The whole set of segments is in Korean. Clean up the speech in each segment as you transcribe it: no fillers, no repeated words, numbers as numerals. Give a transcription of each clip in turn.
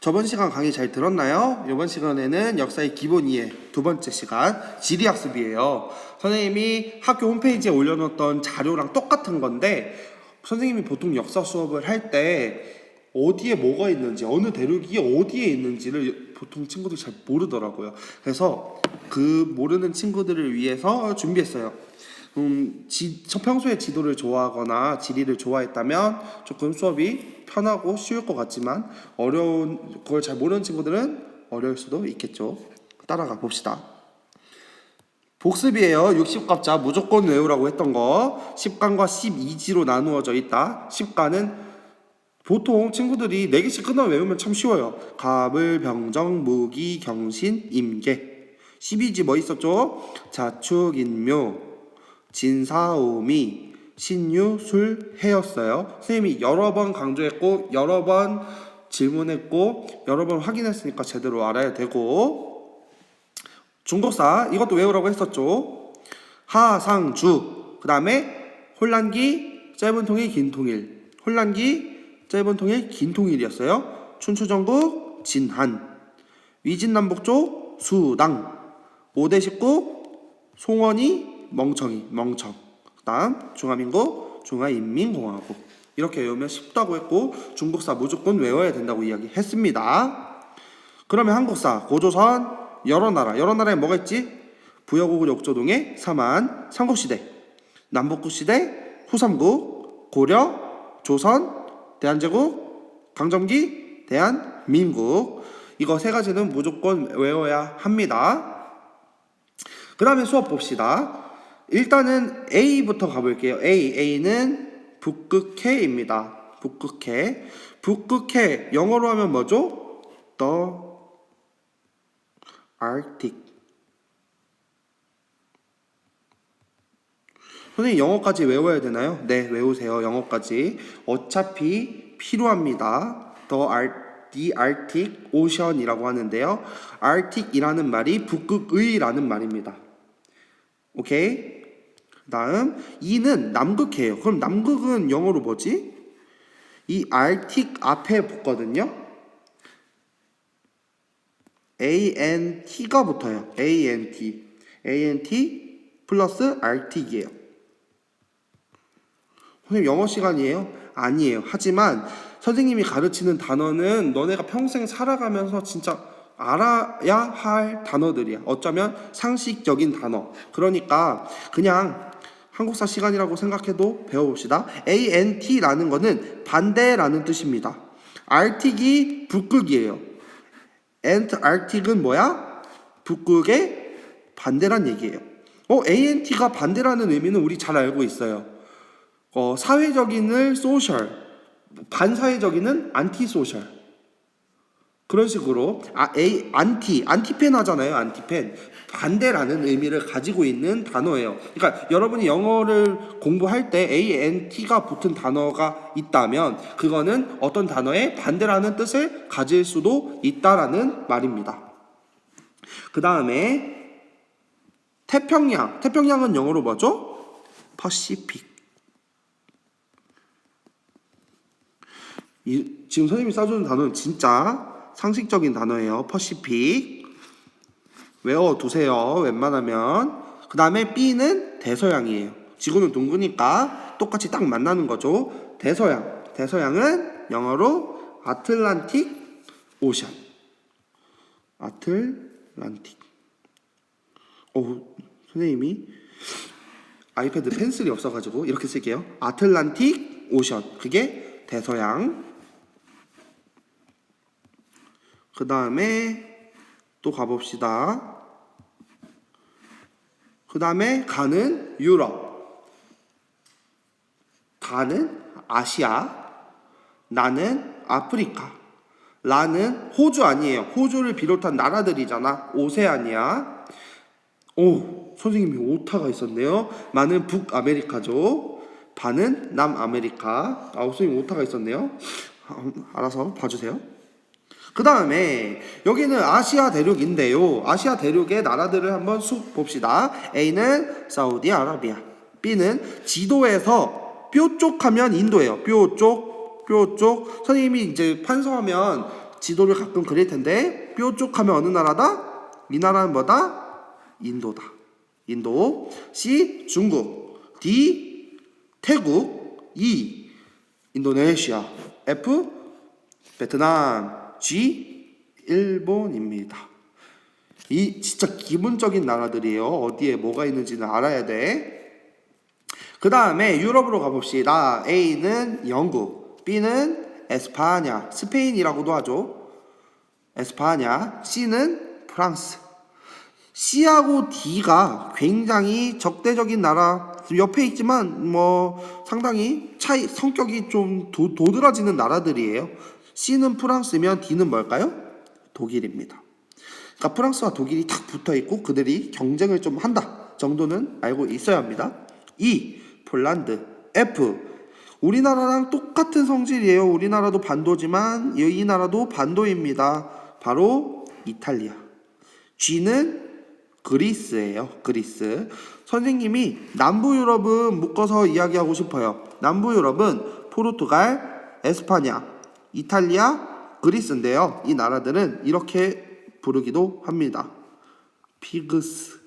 저번 시간 강의 잘 들었나요? 이번 시간에는 역사의 기본 이해 두 번째 시간 지리학습이에요. 선생님이 학교 홈페이지에 올려놓았던 자료랑 똑같은 건데 선생님이 보통 역사 수업을 할 때 어디에 뭐가 있는지 어느 대륙이 어디에 있는지를 보통 친구들이 잘 모르더라고요. 그래서 그 모르는 친구들을 위해서 준비했어요. 평소에 지도를 좋아하거나 지리를 좋아했다면 조금 수업이 편하고 쉬울 것 같지만 그걸 잘 모르는 친구들은 어려울 수도 있겠죠. 따라가 봅시다. 복습이에요. 60갑자 무조건 외우라고 했던 거 10간과 12지로 나누어져 있다. 10간은 보통 친구들이 4개씩 끊어 외우면 참 쉬워요. 갑을, 병정, 무기, 경신, 임계. 12지 뭐 있었죠? 자축, 인묘, 진사오미, 신유, 술, 해였어요. 선생님이 여러 번 강조했고 여러 번 질문했고 여러 번 확인했으니까 제대로 알아야 되고, 중국사 이것도 외우라고 했었죠. 하상주, 그 다음에 혼란기, 짧은 통일, 긴 통일. 혼란기, 짧은 통일, 긴 통일이었어요. 춘추전국, 진한. 위진남북조, 수당. 5대 19, 송원이, 멍청. 그 다음 중화민국, 중화인민공화국. 이렇게 외우면 쉽다고 했고 중국사 무조건 외워야 된다고 이야기했습니다. 그러면 한국사, 고조선, 여러 나라에 뭐가 있지? 부여국 역조동의 사만, 삼국시대, 남북국시대, 후삼국, 고려, 조선, 대한제국, 강점기, 대한민국. 이거 세 가지는 무조건 외워야 합니다. 그 다음에 수업 봅시다. 일단은 A부터 가볼게요. A는 북극해입니다. 북극해 영어로 하면 뭐죠? The Arctic. 선생님 영어까지 외워야 되나요? 네, 외우세요. 영어까지 어차피 필요합니다. The Arctic Ocean이라고 하는데요, Arctic이라는 말이 북극의라는 말입니다. 오케이. 그 다음 E는 남극해요. 그럼 남극은 영어로 뭐지? 이 Arctic 앞에 붙거든요. ANT가 붙어요. ANT 플러스 Arctic이에요. 선생님 영어 시간이에요? 아니에요. 하지만 선생님이 가르치는 단어는 너네가 평생 살아가면서 진짜 알아야 할 단어들이야. 어쩌면 상식적인 단어. 그러니까 그냥 한국사 시간이라고 생각해도 배워봅시다. ANT라는 거는 반대라는 뜻입니다. Arctic이 북극이에요. Antarctic은 뭐야? 북극의 반대란 얘기예요. ANT가 반대라는 의미는 우리 잘 알고 있어요. 사회적인을 소셜, 반사회적인은 안티소셜. 그런 식으로 안티펜 하잖아요. 안티펜. 반대라는 의미를 가지고 있는 단어예요. 그러니까 여러분이 영어를 공부할 때 ANT가 붙은 단어가 있다면 그거는 어떤 단어의 반대라는 뜻을 가질 수도 있다라는 말입니다. 그 다음에 태평양은 영어로 뭐죠? 퍼시픽. 지금 선생님이 써주는 단어는 진짜 상식적인 단어예요. 퍼시픽. 외워두세요. 웬만하면. 그 다음에 B는 대서양이에요. 지구는 둥그니까 똑같이 딱 만나는 거죠. 대서양은 영어로 아틀란틱 오션. 아틀란틱. 선생님이 아이패드 펜슬이 없어가지고 이렇게 쓸게요. 아틀란틱 오션. 그게 대서양. 그 다음에 또 가봅시다. 그 다음에 가는 유럽, 가는 아시아, 나는 아프리카, 라는 호주 아니에요. 호주를 비롯한 나라들이잖아. 오세아니아. 선생님이 오타가 있었네요. 마는 북아메리카죠. 바는 남아메리카. 선생님 오타가 있었네요. 알아서 봐주세요. 그 다음에 여기는 아시아 대륙인데요. 아시아 대륙의 나라들을 한번 쑥 봅시다. A는 사우디아라비아, B는 지도에서 뾰쪽 하면 인도예요. 뾰쪽. 선생님이 이제 판서하면 지도를 가끔 그릴 텐데 뾰족하면 어느 나라다? 이 나라는 뭐다? 인도다. 인도. C. 중국. D. 태국. E. 인도네시아. F. 베트남. G. 일본입니다. 이 진짜 기본적인 나라들이에요. 어디에 뭐가 있는지는 알아야 돼. 그 다음에 유럽으로 가봅시다. A는 영국, B는 에스파냐, 스페인이라고도 하죠. 에스파냐. C는 프랑스. C하고 D가 굉장히 적대적인 나라, 옆에 있지만 뭐 상당히 성격이 좀 도드라지는 나라들이에요. C는 프랑스면 D는 뭘까요? 독일입니다. 그러니까 프랑스와 독일이 탁 붙어 있고 그들이 경쟁을 좀 한다 정도는 알고 있어야 합니다. E. 폴란드. F. 우리나라랑 똑같은 성질이에요. 우리나라도 반도지만 이 나라도 반도입니다. 바로 이탈리아. G는 그리스예요. 그리스. 선생님이 남부 유럽은 묶어서 이야기하고 싶어요. 남부 유럽은 포르투갈, 에스파냐, 이탈리아, 그리스인데요. 이 나라들은 이렇게 부르기도 합니다. 피그스.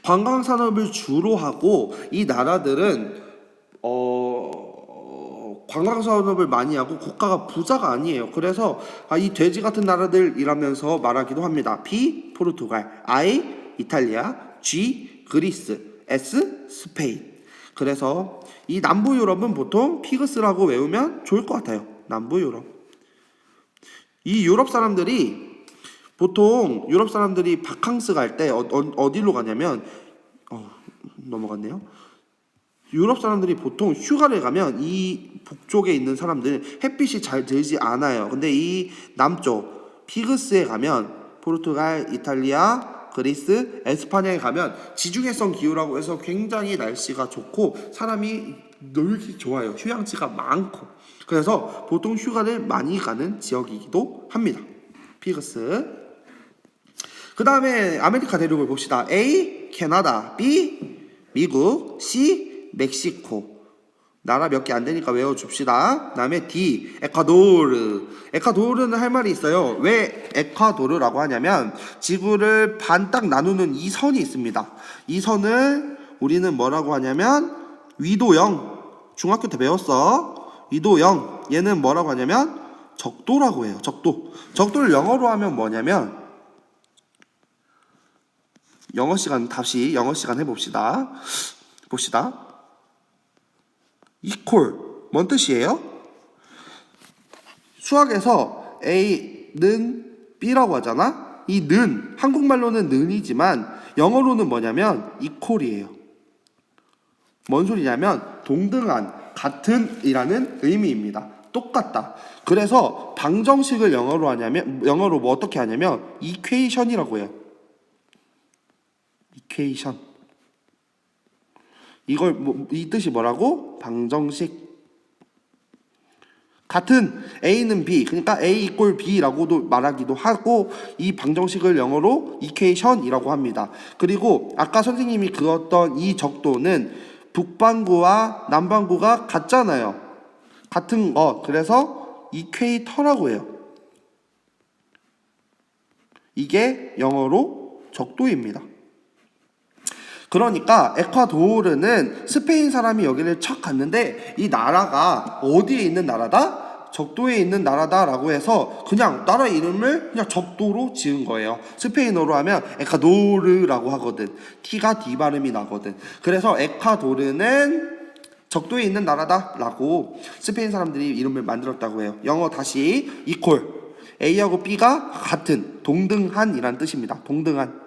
관광산업을 주로 하고 이 나라들은 관광산업을 많이 하고 국가가 부자가 아니에요. 그래서 이 돼지 같은 나라들이라면서 말하기도 합니다. B. 포르투갈, I. 이탈리아, G. 그리스, S. 스페인. 그래서 이 남부 유럽은 보통 피그스라고 외우면 좋을 것 같아요. 남부 유럽. 이 유럽 사람들이 보통 유럽 사람들이 바캉스 갈 때 어디로 가냐면 넘어갔네요. 유럽 사람들이 보통 휴가를 가면 이 북쪽에 있는 사람들은 햇빛이 잘 들지 않아요. 근데 이 남쪽 피그스에 가면 포르투갈, 이탈리아, 그리스, 에스파냐에 가면 지중해성 기후라고 해서 굉장히 날씨가 좋고 사람이 놀기 좋아요. 휴양지가 많고. 그래서 보통 휴가를 많이 가는 지역이기도 합니다. 피그스. 그 다음에 아메리카 대륙을 봅시다. A. 캐나다. B. 미국. C. 멕시코. 나라 몇 개 안 되니까 외워줍시다. 그 다음에 D. 에콰도르. 에콰도르는 할 말이 있어요. 왜 에콰도르라고 하냐면 지구를 반 딱 나누는 이 선이 있습니다. 이 선을 우리는 뭐라고 하냐면 위도영. 중학교 때 배웠어. 위도영. 얘는 뭐라고 하냐면 적도라고 해요. 적도. 적도를 영어로 하면 뭐냐면 영어 시간 해봅시다. 봅시다. equal 뭔 뜻이에요? 수학에서 A는 B라고 하잖아. 이 는 한국말로는 는이지만 영어로는 뭐냐면 equal이에요. 뭔 소리냐면 동등한, 같은 이라는 의미입니다. 똑같다. 그래서 방정식을 영어로 뭐 어떻게 하냐면 equation이라고 해요. equation. 이걸 이 뜻이 뭐라고? 방정식. 같은 A는 B, 그러니까 A equal B라고도 말하기도 하고 이 방정식을 영어로 equation이라고 합니다. 그리고 아까 선생님이 그었던 이 적도는 북반구와 남반구가 같잖아요. 같은 것. 그래서 equator라고 해요. 이게 영어로 적도입니다. 그러니까 에콰도르는 스페인 사람이 여기를 척 갔는데 이 나라가 어디에 있는 나라다? 적도에 있는 나라다라고 해서 그냥 나라 이름을 그냥 적도로 지은 거예요. 스페인어로 하면 에콰도르라고 하거든. T가 D 발음이 나거든. 그래서 에콰도르는 적도에 있는 나라다라고 스페인 사람들이 이름을 만들었다고 해요. 영어 다시 equal. A하고 B가 같은, 동등한이란 뜻입니다. 동등한.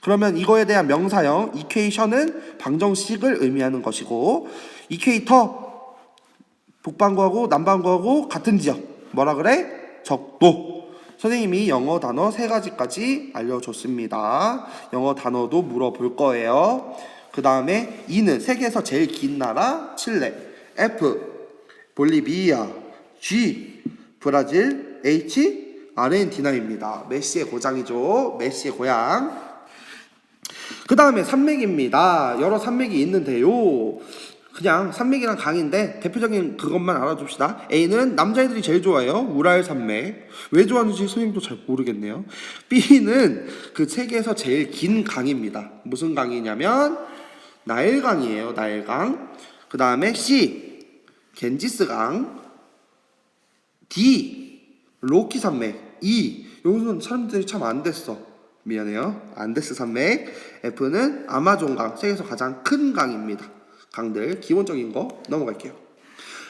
그러면 이거에 대한 명사형 equation은 방정식을 의미하는 것이고 equator 북반구하고 남반구하고 같은 지역 뭐라 그래? 적도. 선생님이 영어 단어 3가지까지 알려줬습니다. 영어 단어도 물어볼 거예요. 그 다음에 E는 세계에서 제일 긴 나라 칠레, F 볼리비아, G 브라질, H 아르헨티나입니다. 메시의 고장이죠. 메시의 고향. 그 다음에 산맥입니다. 여러 산맥이 있는데요. 그냥 산맥이랑 강인데 대표적인 그것만 알아둡시다. A는 남자애들이 제일 좋아해요. 우랄 산맥. 왜 좋아하는지 선생님도 잘 모르겠네요. B는 그 세계에서 제일 긴 강입니다. 무슨 강이냐면 나일강이에요. 나일강. 그 다음에 C 겐지스강. D 로키 산맥. E 여기서는 사람들이 참 안 됐어. 미안해요. 안데스 산맥. F는 아마존강. 세계에서 가장 큰 강입니다. 강들 기본적인 거 넘어갈게요.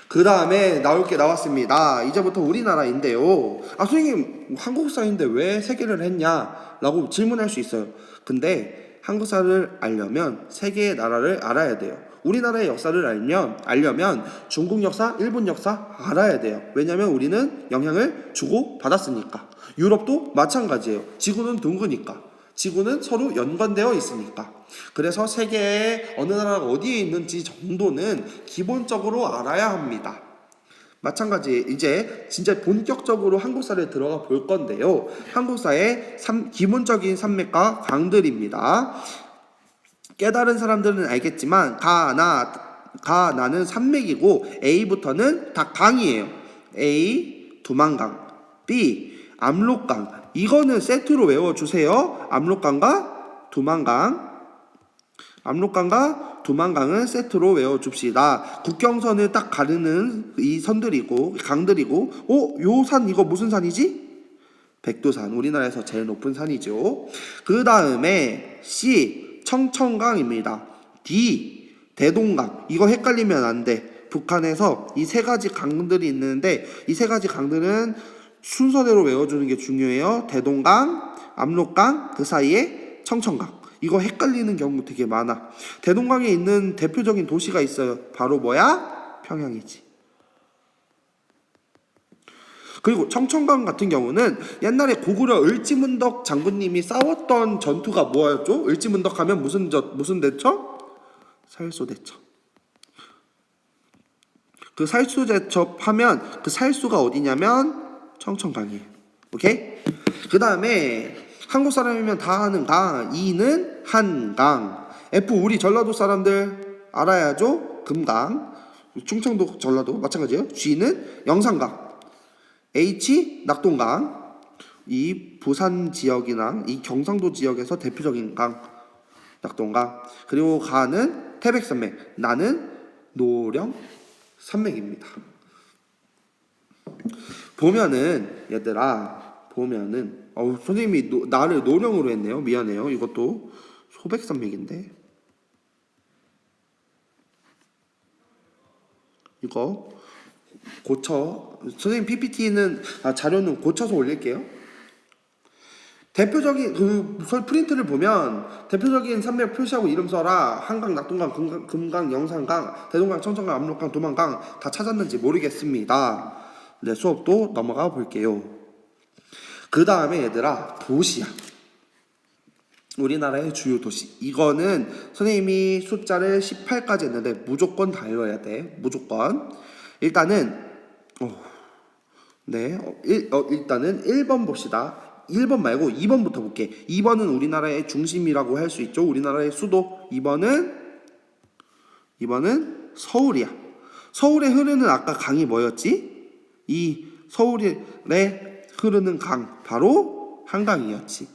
그 다음에 나올 게 나왔습니다. 이제부터 우리나라인데요. 선생님 한국사인데 왜 세계를 했냐 라고 질문할 수 있어요. 근데 한국사를 알려면 세 개의 나라를 알아야 돼요. 우리나라의 역사를 알려면 중국 역사, 일본 역사 알아야 돼요. 왜냐면 우리는 영향을 주고 받았으니까. 유럽도 마찬가지예요. 지구는 둥그니까. 지구는 서로 연관되어 있으니까. 그래서 세계의 어느 나라가 어디에 있는지 정도는 기본적으로 알아야 합니다. 마찬가지 이제 진짜 본격적으로 한국사를 들어가 볼 건데요. 한국사의 기본적인 산맥과 강들입니다. 깨달은 사람들은 알겠지만 가나는 산맥이고 A부터는 다 강이에요. A 두만강, B 압록강. 이거는 세트로 외워주세요. 압록강과 두만강은 세트로 외워줍시다. 국경선을 딱 가르는 이 선들이고 강들이고 요 산 이거 무슨 산이지? 백두산. 우리나라에서 제일 높은 산이죠. 그 다음에 C 청천강입니다. D 대동강. 이거 헷갈리면 안 돼. 북한에서 이 세 가지 강들이 있는데 이 세 가지 강들은 순서대로 외워주는 게 중요해요. 대동강, 압록강, 그 사이에 청천강. 이거 헷갈리는 경우 되게 많아. 대동강에 있는 대표적인 도시가 있어요. 바로 뭐야? 평양이지. 그리고 청천강 같은 경우는 옛날에 고구려 을지문덕 장군님이 싸웠던 전투가 뭐였죠? 을지문덕 하면 무슨 대첩? 살소대첩. 그 살소대첩 하면 그 살수가 어디냐면 청천강이에요. 오케이? 그 다음에 한국 사람이면 다 아는 강. E는 한강. F 우리 전라도 사람들 알아야죠. 금강. 충청도 전라도 마찬가지예요. G는 영산강. H 낙동강. 이 부산 지역이나 이 경상도 지역에서 대표적인 강 낙동강. 그리고 가는 태백산맥. 나는 노령 산맥입니다. 보면은 얘들아 선생님이 나를 노령으로 했네요. 미안해요. 이것도 소백산맥인데 이거 선생님 PPT는 자료는 고쳐서 올릴게요. 대표적인 프린트를 보면 대표적인 산맥 표시하고 이름 써라. 한강, 낙동강, 금강, 영산강, 대동강, 청천강, 압록강, 두만강 다 찾았는지 모르겠습니다. 네, 수업도 넘어가 볼게요. 그 다음에 얘들아 도시야. 우리나라의 주요 도시. 이거는 선생님이 숫자를 18까지 했는데 무조건 다 외워야 돼. 무조건. 일단은 일단은 1번 봅시다. 1번 말고 2번부터 볼게. 2번은 우리나라의 중심이라고 할 수 있죠. 우리나라의 수도. 2번은 서울이야. 서울에 흐르는 아까 강이 뭐였지? 이 서울에 흐르는 강 바로 한강이었지.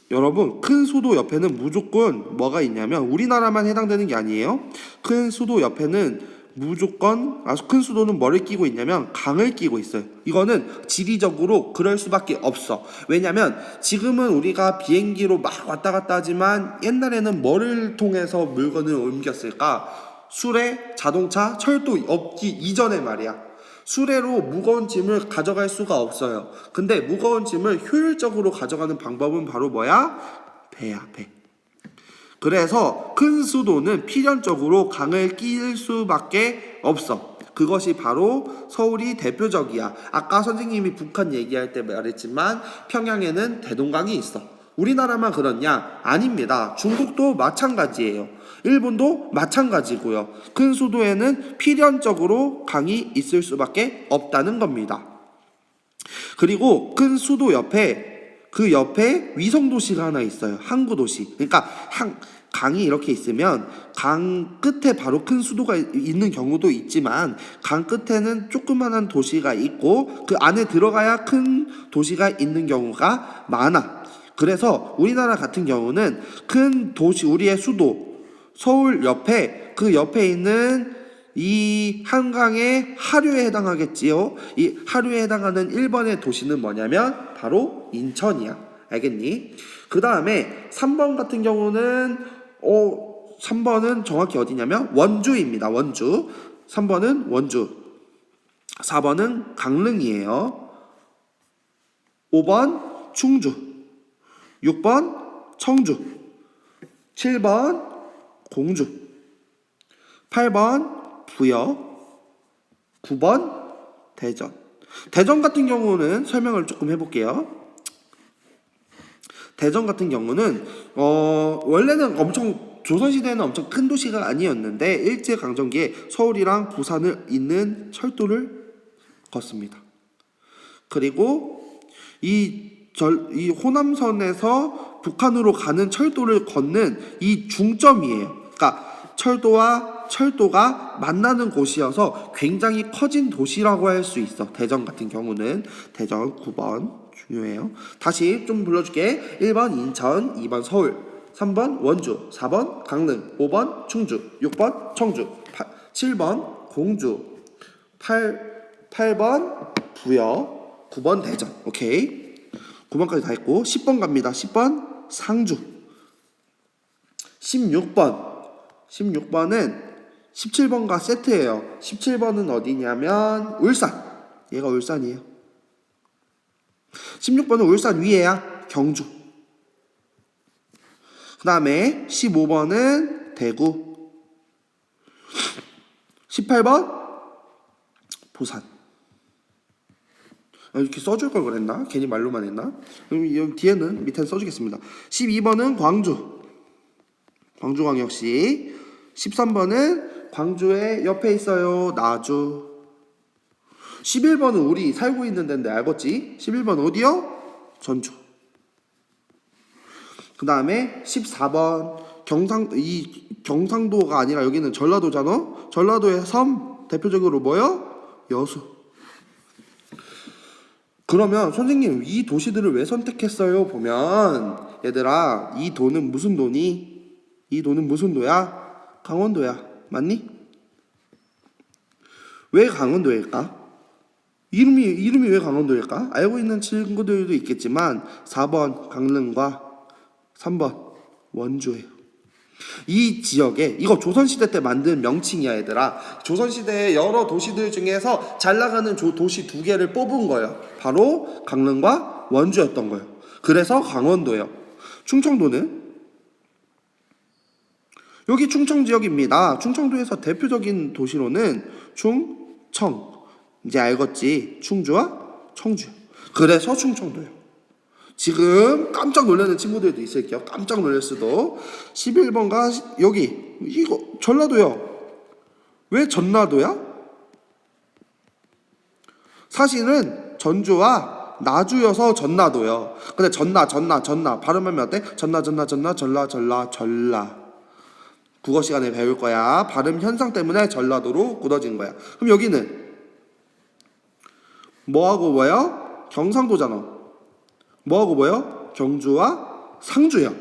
여러분 큰 수도 옆에는 무조건 뭐가 있냐면 우리나라만 해당되는 게 아니에요. 큰 수도 옆에는 무조건 큰 수도는 뭐를 끼고 있냐면 강을 끼고 있어요. 이거는 지리적으로 그럴 수밖에 없어. 왜냐면 지금은 우리가 비행기로 막 왔다 갔다 하지만 옛날에는 뭐를 통해서 물건을 옮겼을까? 수레, 자동차, 철도 없기 이전에 말이야. 수레로 무거운 짐을 가져갈 수가 없어요. 근데 무거운 짐을 효율적으로 가져가는 방법은 바로 뭐야? 배야, 배. 그래서 큰 수도는 필연적으로 강을 끼일 수밖에 없어. 그것이 바로 서울이 대표적이야. 아까 선생님이 북한 얘기할 때 말했지만 평양에는 대동강이 있어. 우리나라만 그렇냐? 아닙니다. 중국도 마찬가지예요. 일본도 마찬가지고요. 큰 수도에는 필연적으로 강이 있을 수밖에 없다는 겁니다. 그리고 큰 수도 옆에 그 옆에 위성도시가 하나 있어요. 항구도시. 그러니까 강이 이렇게 있으면 강 끝에 바로 큰 수도가 있는 경우도 있지만 강 끝에는 조그만한 도시가 있고 그 안에 들어가야 큰 도시가 있는 경우가 많아. 그래서 우리나라 같은 경우는 큰 도시, 우리의 수도 서울 옆에 그 옆에 있는 이 한강의 하류에 해당하겠지요. 이 하류에 해당하는 1번의 도시는 뭐냐면 바로 인천이야. 알겠니? 그 다음에 3번 같은 경우는 3번은 정확히 어디냐면 원주입니다. 원주. 3번은 원주. 4번은 강릉이에요. 5번 충주. 6번 청주. 7번 공주. 8번 부여. 9번 대전. 대전 같은 경우는 설명을 조금 해볼게요. 대전 같은 경우는 원래는 조선시대에는 엄청 큰 도시가 아니었는데 일제강점기에 서울이랑 부산을 잇는 철도를 걷습니다. 그리고 이 호남선에서 북한으로 가는 철도를 걷는 이 중점이에요. 그러니까 철도가 만나는 곳이어서 굉장히 커진 도시라고 할 수 있어. 대전 같은 경우는. 대전 9번 중요해요. 다시 좀 불러줄게. 1번 인천, 2번 서울, 3번 원주, 4번 강릉, 5번 충주, 6번 청주, 7번 공주, 8번 부여, 9번 대전. 오케이. 9번까지 다 했고 10번 갑니다. 10번 상주. 16번은 17번과 세트예요. 17번은 어디냐면 울산. 얘가 울산이에요. 16번은 울산 위에야. 경주. 그 다음에 15번은 대구. 18번 부산. 이렇게 써줄 걸 그랬나? 괜히 말로만 했나? 그럼 여기 뒤에는 밑에 써주겠습니다. 12번은 광주. 광주광역시. 13번은 광주의 옆에 있어요. 나주. 11번은 우리 살고 있는 데인데 알겠지? 11번 어디요? 전주. 그 다음에 14번 경상도가 아니라 여기는 전라도잖아? 전라도의 섬 대표적으로 뭐요? 여수. 그러면 선생님 이 도시들을 왜 선택했어요? 보면 얘들아 이 도는 무슨 도니? 이 도는 무슨 도야? 강원도야. 맞니? 왜 강원도일까? 이름이 왜 강원도일까? 알고 있는 친구들도 있겠지만 4번 강릉과 3번 원주예요. 이 지역에 이거 조선시대 때 만든 명칭이야 얘들아. 조선시대의 여러 도시들 중에서 잘 나가는 도시 2개를 뽑은 거예요. 바로 강릉과 원주였던 거예요. 그래서 강원도예요. 충청도는 여기 충청 지역입니다. 충청도에서 대표적인 도시로는 충청. 이제 알겠지? 충주와 청주. 그래서 충청도예요. 지금 깜짝 놀라는 친구들도 있을게요. 깜짝 놀랄 수도. 11번가 여기 이거 전라도요. 왜 전라도야? 사실은 전주와 나주여서 전라도요. 근데 전라 발음하면 어때? 전라 국어 시간에 배울 거야. 발음 현상 때문에 전라도로 굳어진 거야. 그럼 여기는 뭐하고 뭐요? 경상도잖아. 뭐하고 뭐요? 경주와 상주요.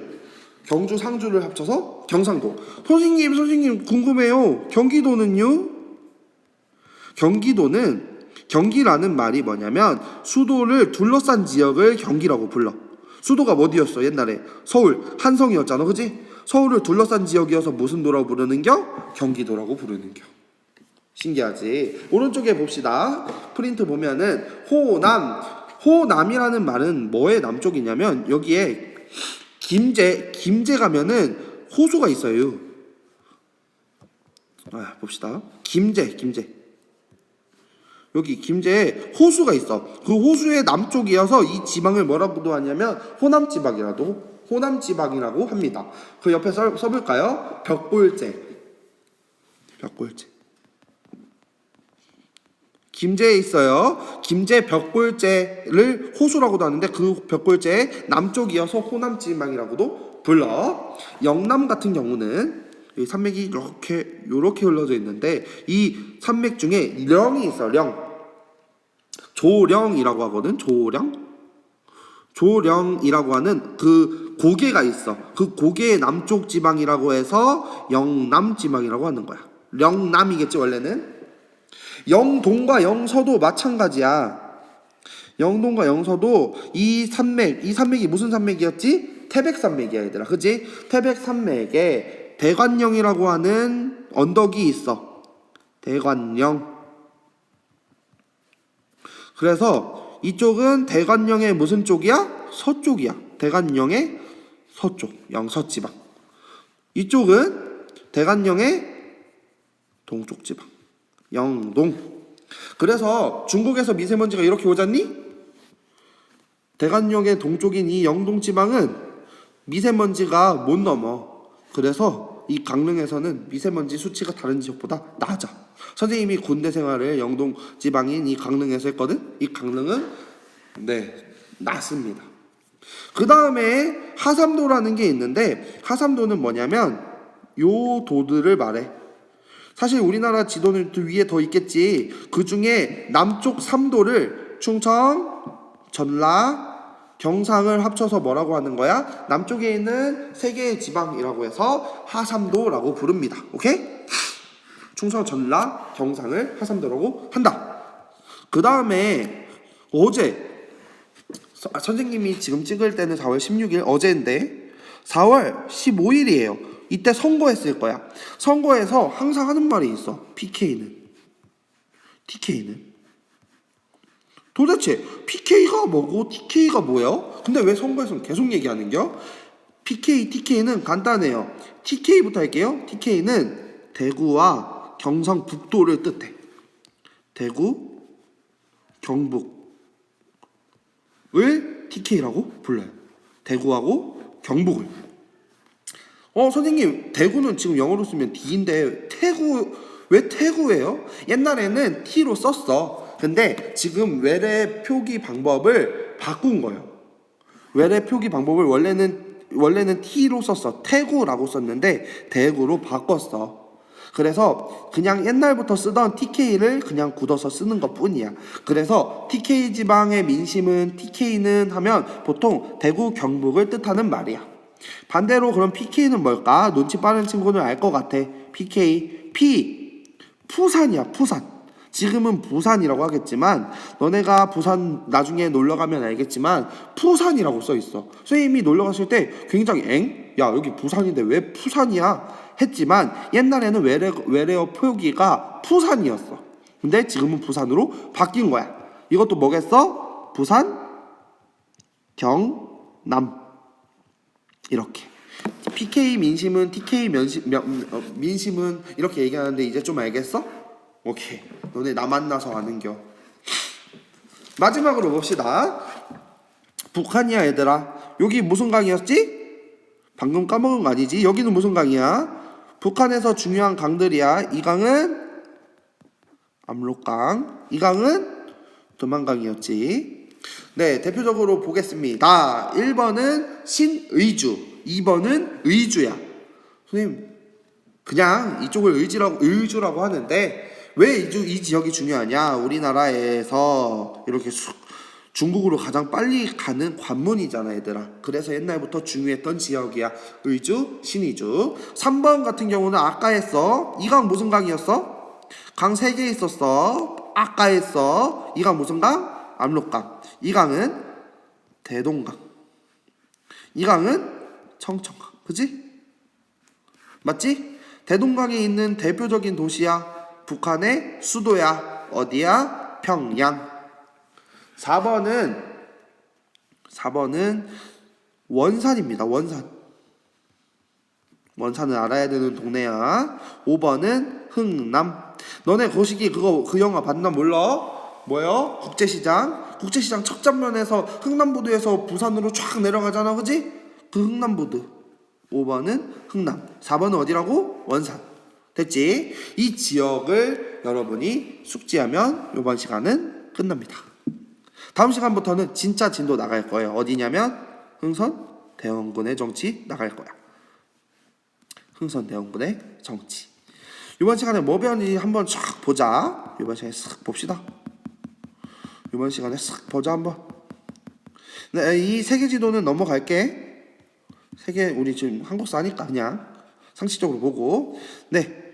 경주 상주를 합쳐서 경상도. 선생님 궁금해요. 경기도는요? 경기도는 경기라는 말이 뭐냐면 수도를 둘러싼 지역을 경기라고 불러. 수도가 어디였어? 옛날에 서울 한성이었잖아. 그지? 서울을 둘러싼 지역이어서 무슨 도라고 부르는겨? 경기도라고 부르는겨. 신기하지? 오른쪽에 봅시다. 프린트 보면은 호남이라는 말은 뭐의 남쪽이냐면 여기에 김제 가면은 호수가 있어요. 봅시다. 김제 여기 김제에 호수가 있어. 그 호수의 남쪽이어서 이 지방을 뭐라고도 하냐면 호남지방이라고 합니다. 그 옆에 써볼까요? 벽골제. 김제에 있어요. 김제 벽골제를 호수라고도 하는데 그 벽골제의 남쪽이어서 호남지방이라고도 불러. 영남 같은 경우는 이 산맥이 이렇게 흘러져 있는데 이 산맥 중에 령이 있어. 령. 조령이라고 하거든. 조령이라고 하는 그 고개가 있어. 그 고개의 남쪽 지방이라고 해서 영남 지방이라고 하는 거야. 영남이겠지 원래는. 영동과 영서도 마찬가지야. 영동과 영서도 이 산맥이 무슨 산맥이었지? 태백산맥이야 얘들아. 그치? 태백산맥에 대관령이라고 하는 언덕이 있어. 대관령. 그래서 이쪽은 대관령의 무슨 쪽이야? 서쪽이야. 대관령의 서쪽, 영서지방. 이쪽은 대관령의 동쪽 지방, 영동. 그래서 중국에서 미세먼지가 이렇게 오잖니? 대관령의 동쪽인 이 영동 지방은 미세먼지가 못 넘어. 그래서 이 강릉에서는 미세먼지 수치가 다른 지역보다 낮아. 선생님이 군대 생활을 영동 지방인 이 강릉에서 했거든. 이 강릉은 낮습니다. 그 다음에 하삼도라는 게 있는데 하삼도는 뭐냐면 요 도들을 말해. 사실 우리나라 지도는 위에 더 있겠지. 그 중에 남쪽 3도를 충청, 전라, 경상을 합쳐서 뭐라고 하는 거야? 남쪽에 있는 세 개의 지방이라고 해서 하삼도라고 부릅니다. 오케이? 충청, 전라, 경상을 하삼도라고 한다. 그 다음에 어제 선생님이 지금 찍을 때는 4월 16일 어제인데 4월 15일이에요. 이때 선거했을 거야. 선거에서 항상 하는 말이 있어. TK는 도대체 PK가 뭐고 TK가 뭐예요? 근데 왜 선거에서는 계속 얘기하는겨? TK는 간단해요. TK부터 할게요. TK는 대구와 경상북도를 뜻해. 대구, 경북을 TK라고 불러요. 대구하고 경북을. 선생님, 대구는 지금 영어로 쓰면 D인데 왜 태구예요? 옛날에는 T로 썼어. 근데 지금 외래 표기 방법을 바꾼 거예요. 외래 표기 방법을 원래는 T로 썼어. 태구라고 썼는데 대구로 바꿨어. 그래서 그냥 옛날부터 쓰던 TK를 그냥 굳어서 쓰는 것 뿐이야. 그래서 TK 지방의 민심은 TK는 하면 보통 대구 경북을 뜻하는 말이야. 반대로 그럼 PK는 뭘까? 눈치 빠른 친구는 알 것 같아. PK, 푸산이야. 푸산. 지금은 부산이라고 하겠지만 너네가 부산 나중에 놀러가면 알겠지만 푸산이라고 써있어. 선생님이 놀러갔을 때 굉장히 야 여기 부산인데 왜 푸산이야? 했지만 옛날에는 외래어 표기가 푸산이었어. 근데 지금은 부산으로 바뀐 거야. 이것도 뭐겠어? 부산, 경남 이렇게. PK 민심은 TK 민심은 이렇게 얘기하는데 이제 좀 알겠어? 오케이. 너네 나 만나서 아는겨. 마지막으로 봅시다. 북한이야 얘들아. 여기 무슨 강이었지? 방금 까먹은 거 아니지? 여기는 무슨 강이야? 북한에서 중요한 강들이야. 이 강은 압록강, 이 강은 두만강이었지. 네, 대표적으로 보겠습니다. 1번은 신의주, 2번은 의주야. 선생님, 그냥 이쪽을 의주라고 하는데 왜 이 지역이 중요하냐? 우리나라에서 이렇게 중국으로 가장 빨리 가는 관문이잖아 얘들아. 그래서 옛날부터 중요했던 지역이야. 의주, 신의주. 3번 같은 경우는 아까 했어. 이 강 무슨 강이었어? 강 3개 있었어. 아까 했어. 이 강 무슨 강? 압록강. 이 강은 대동강. 이 강은 청천강. 그치? 맞지? 대동강에 있는 대표적인 도시야. 북한의 수도야. 어디야? 평양. 4번은 원산입니다. 원산은 알아야 되는 동네야. 5번은 흥남. 너네 거시기 그 영화 봤나 몰라? 뭐요? 국제시장 첫 장면에서 흥남부두에서 부산으로 쫙 내려가잖아. 그지? 그 흥남부두. 5번은 흥남. 4번은 어디라고? 원산. 됐지? 이 지역을 여러분이 숙지하면 이번 시간은 끝납니다. 다음 시간부터는 진짜 진도 나갈 거예요. 어디냐면 흥선 대원군의 정치 나갈 거야. 흥선 대원군의 정치. 이번 시간에 뭐 배웠는지 한번 쫙 보자. 이번 시간에 싹 봅시다. 이번 시간에 싹 보자 한번. 네, 이 세계 지도는 넘어갈게. 세계 우리 지금 한국사 하니까 그냥 상식적으로 보고. 네.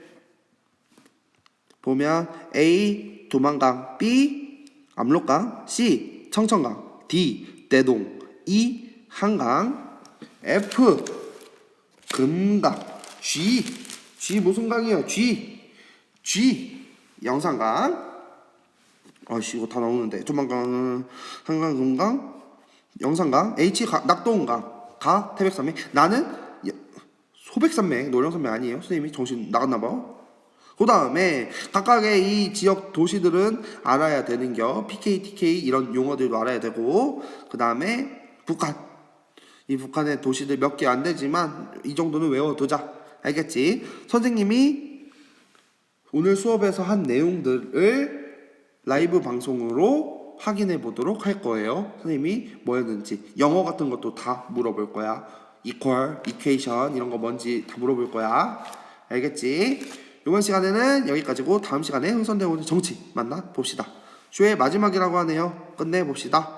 보면 A 두만강, B 압록강, C 청천강, D 대동, E 한강, F 금강, G 무슨 강이에요? G 영산강. 아씨 이거 다 나오는데. 두만강, 한강, 금강, 영산강, H 낙동강, 가 태백산맥. 나는 소백산맥, 노령산맥 아니에요. 선생님이 정신 나갔나봐. 그 다음에 각각의 이 지역 도시들은 알아야 되는겨. PK, TK 이런 용어들도 알아야 되고, 그 다음에 북한. 이 북한의 도시들 몇 개 안 되지만 이 정도는 외워두자. 알겠지? 선생님이 오늘 수업에서 한 내용들을 라이브 방송으로 확인해 보도록 할 거예요. 선생님이 뭐였는지 영어 같은 것도 다 물어볼 거야. equal, equation 이런 거 뭔지 다 물어볼 거야. 알겠지? 이번 시간에는 여기까지고 다음 시간에 흥선대원의 정치 만나 봅시다. 쇼의 마지막이라고 하네요. 끝내봅시다.